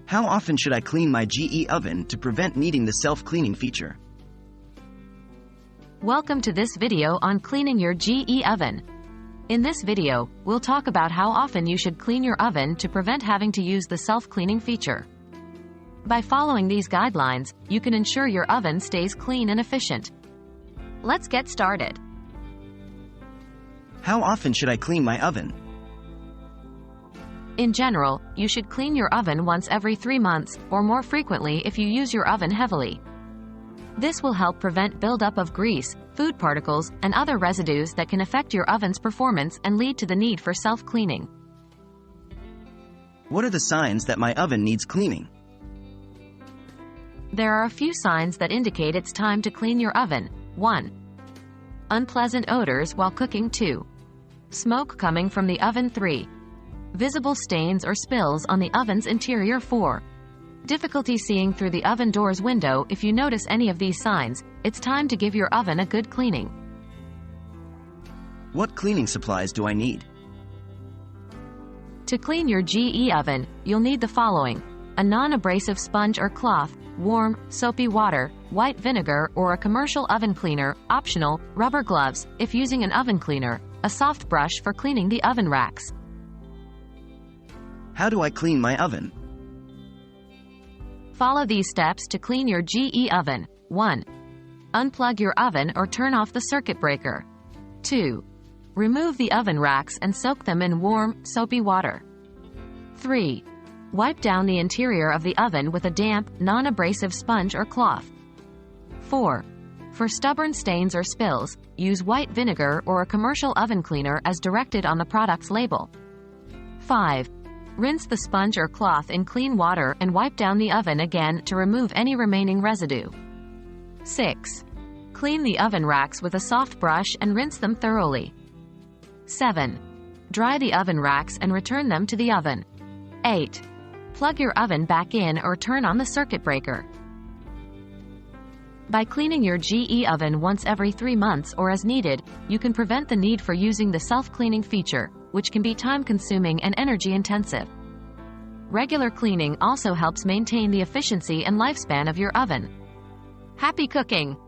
How often should I clean my GE oven to prevent needing the self-cleaning feature? Welcome to this video on cleaning your GE oven. In this video, we'll talk about how often you should clean your oven to prevent having to use the self-cleaning feature. By following these guidelines, you can ensure your oven stays clean and efficient. Let's get started. How often should I clean my oven? In general, you should clean your oven once every 3 months, or more frequently if you use your oven heavily. This will help prevent buildup of grease, food particles, and other residues that can affect your oven's performance and lead to the need for self-cleaning. What are the signs that my oven needs cleaning? There are a few signs that indicate it's time to clean your oven. 1. Unpleasant odors while cooking. 2. Smoke coming from the oven. 3. Visible stains or spills on the oven's interior. 4. Difficulty seeing through the oven door's window. If you notice any of these signs, it's time to give your oven a good cleaning. What cleaning supplies do I need? To clean your GE oven, you'll need the following: a non-abrasive sponge or cloth, warm, soapy water, white vinegar or a commercial oven cleaner, optional, rubber gloves, if using an oven cleaner, a soft brush for cleaning the oven racks. How do I clean my oven? Follow these steps to clean your GE oven. 1. Unplug your oven or turn off the circuit breaker. 2. Remove the oven racks and soak them in warm, soapy water. 3. Wipe down the interior of the oven with a damp, non-abrasive sponge or cloth. 4. For stubborn stains or spills, use white vinegar or a commercial oven cleaner as directed on the product's label. 5. Rinse the sponge or cloth in clean water and wipe down the oven again to remove any remaining residue. 6. Clean the oven racks with a soft brush and rinse them thoroughly. 7. Dry the oven racks and return them to the oven. 8. Plug your oven back in or turn on the circuit breaker. By cleaning your GE oven once every 3 months or as needed, you can prevent the need for using the self-cleaning feature, which can be time-consuming and energy-intensive. Regular cleaning also helps maintain the efficiency and lifespan of your oven. Happy cooking!